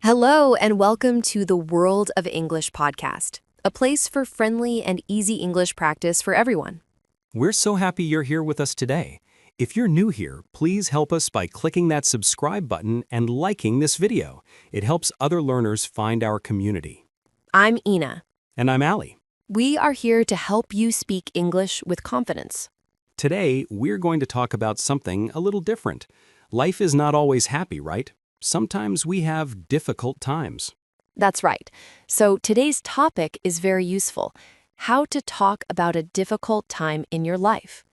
Hello, and welcome to the World of English podcast, a place for friendly and easy English practice for everyone. We're so happy you're here with us today. If you're new here, please help us by clicking that subscribe button and liking this video. It helps other learners find our community. I'm Ina. And I'm Ali. We are here to help you speak English with confidence. Today, we're going to talk about something a little different. Life is not always happy, right? Sometimes we have difficult times. That's right. So today's topic is very useful: how to talk about a difficult time in your life.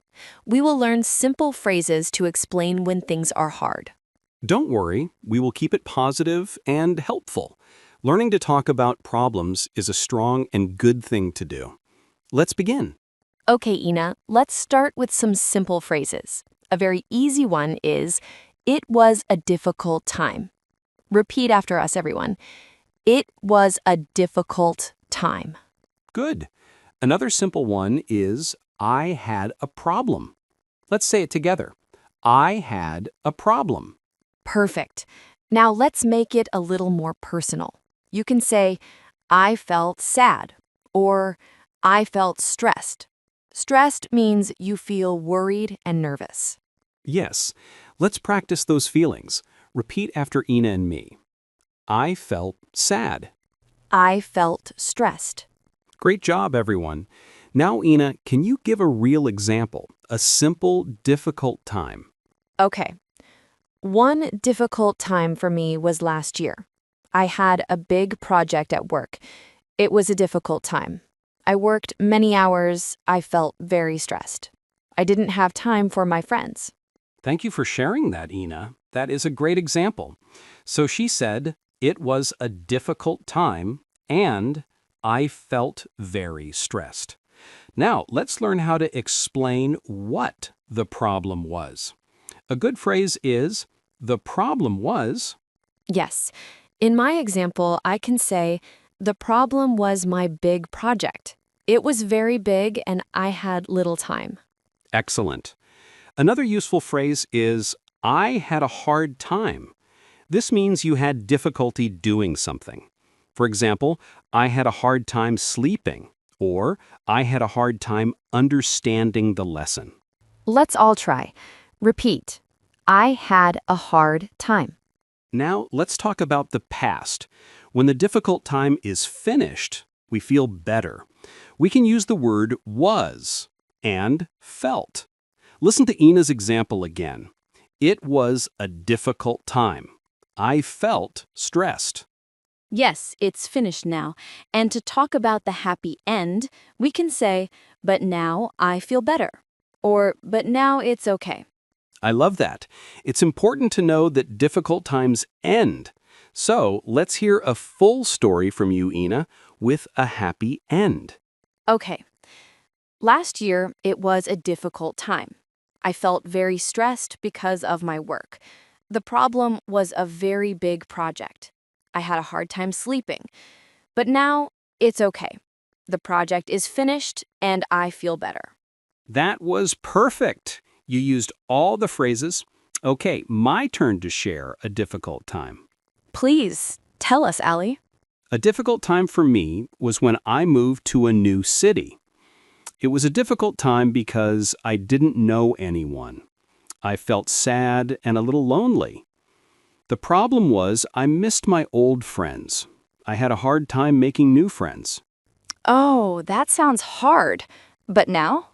We will learn simple phrases to explain when things are hard. Don't worry, we will keep it positive and helpful. Learning to talk about problems is a strong and good thing to do. Let's begin. Okay, Ina, let's start with some simple phrases. A very easy one is, "It was a difficult time." Repeat after us, everyone. It was a difficult time. Good. Another simple one is, I had a problem. Let's say it together. I had a problem. Perfect. Now let's make it a little more personal. You can say, "I felt sad," or "I felt stressed." Stressed means you feel worried and nervous. Yes, let's practice those feelings. Repeat after Ina and me. I felt sad. I felt stressed. Great job, everyone. Now, Ina, can you give a real example? A simple, difficult time. Okay. One difficult time for me was last year. I had a big project at work. It was a difficult time. I worked many hours. I felt very stressed. I didn't have time for my friends. Thank you for sharing that, Ina. That is a great example. So she said, it was a difficult time and I felt very stressed. Now, let's learn how to explain what the problem was. A good phrase is, the problem was. Yes. In my example, I can say, "The problem was my big project. It was very big and I had little time." Excellent. Another useful phrase is, I had a hard time. This means you had difficulty doing something. For example, I had a hard time sleeping, or I had a hard time understanding the lesson. Let's all try. Repeat. I had a hard time. Now, let's talk about the past. When the difficult time is finished, we feel better. We can use the word was and felt. Listen to Ina's example again. It was a difficult time. I felt stressed. Yes, it's finished now. And to talk about the happy end, we can say, "But now I feel better." Or, "But now it's okay." I love that. It's important to know that difficult times end. So let's hear a full story from you, Ina, with a happy end. Okay. Last year, it was a difficult time. I felt very stressed because of my work. The problem was a very big project. I had a hard time sleeping. But now it's okay. The project is finished and I feel better. That was perfect. You used all the phrases. Okay, my turn to share a difficult time. Please, tell us, Ali. A difficult time for me was when I moved to a new city. It was a difficult time because I didn't know anyone. I felt sad and a little lonely. The problem was I missed my old friends. I had a hard time making new friends. Oh, that sounds hard. But now?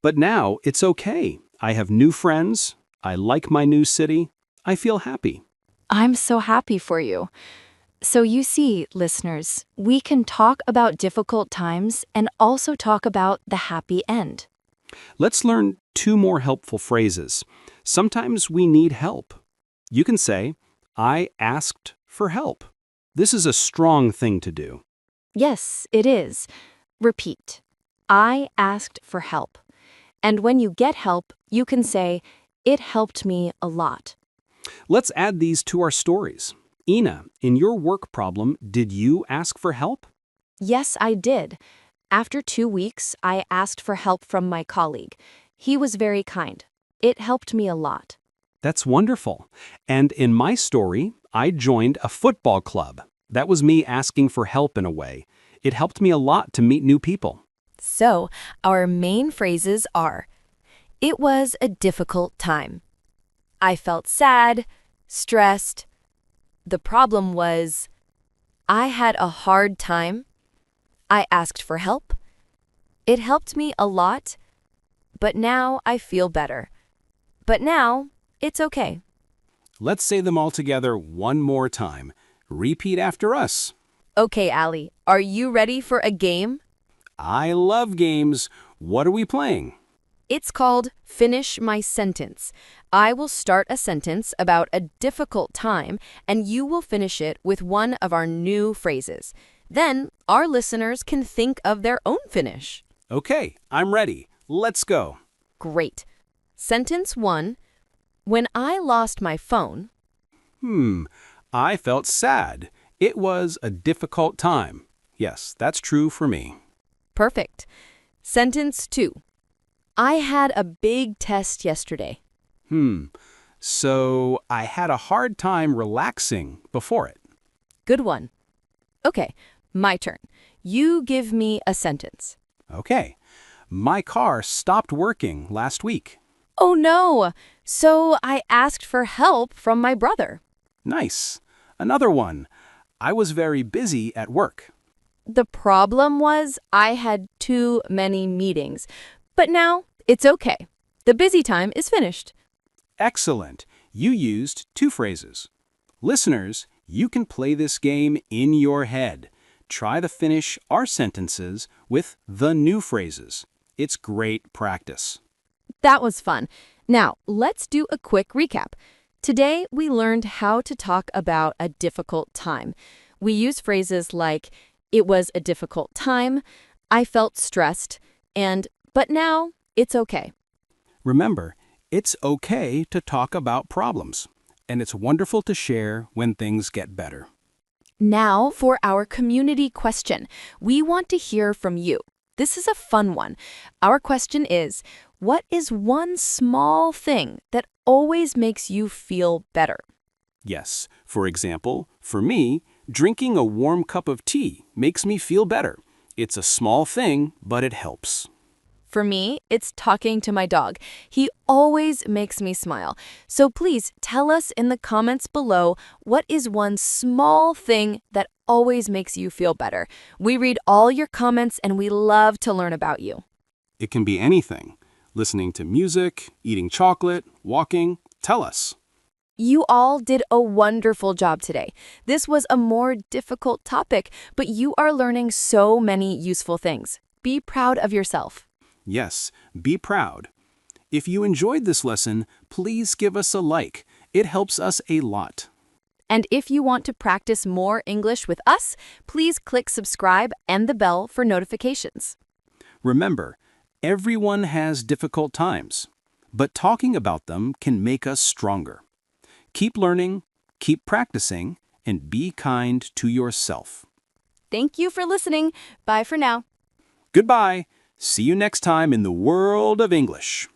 But now it's okay. I have new friends. I like my new city. I feel happy. I'm so happy for you. So you see, listeners, we can talk about difficult times and also talk about the happy end. Let's learn two more helpful phrases. Sometimes we need help. You can say, I asked for help. This is a strong thing to do. Yes, it is. Repeat. I asked for help. And when you get help, you can say, "It helped me a lot." Let's add these to our stories. Ina, in your work problem, did you ask for help? Yes, I did. After 2 weeks, I asked for help from my colleague. He was very kind. It helped me a lot. That's wonderful. And in my story, I joined a football club. That was me asking for help in a way. It helped me a lot to meet new people. So, our main phrases are, it was a difficult time. I felt sad, stressed. The problem was, I had a hard time. I asked for help. It helped me a lot, but now I feel better. But now, it's okay. Let's say them all together one more time. Repeat after us. Okay, Allie, are you ready for a game? I love games. What are we playing? It's called Finish My Sentence. I will start a sentence about a difficult time, and you will finish it with one of our new phrases. Then, our listeners can think of their own finish. Okay, I'm ready. Let's go. Great. Sentence 1. When I lost my phone, I felt sad. It was a difficult time. Yes, that's true for me. perfect. Sentence 2. I had a big test yesterday. So I had a hard time relaxing before it. Good one. Okay, my turn. You give me a sentence. Okay. My car stopped working last week. Oh no! So I asked for help from my brother. Nice. Another one. I was very busy at work. The problem was I had too many meetings. But now it's okay. The busy time is finished. Excellent. You used two phrases. Listeners, you can play this game in your head. Try to finish our sentences with the new phrases. It's great practice. That was fun. Now, let's do a quick recap. Today, we learned how to talk about a difficult time. We use phrases like, it was a difficult time, I felt stressed, and, but now, it's okay. Remember, it's okay to talk about problems, and it's wonderful to share when things get better. Now for our community question. We want to hear from you. This is a fun one. Our question is, what is one small thing that always makes you feel better? Yes, for example, for me, drinking a warm cup of tea makes me feel better. It's a small thing, but it helps. For me, it's talking to my dog. He always makes me smile. So please tell us in the comments below, what is one small thing that always makes you feel better? We read all your comments and we love to learn about you. It can be anything. Listening to music, eating chocolate, walking. Tell us. You all did a wonderful job today. This was a more difficult topic, but you are learning so many useful things. Be proud of yourself. Yes, be proud. If you enjoyed this lesson, please give us a like. It helps us a lot. And if you want to practice more English with us, please click subscribe and the bell for notifications. Remember, everyone has difficult times, but talking about them can make us stronger. Keep learning, keep practicing, and be kind to yourself. Thank you for listening. Bye for now. Goodbye. See you next time in the world of English.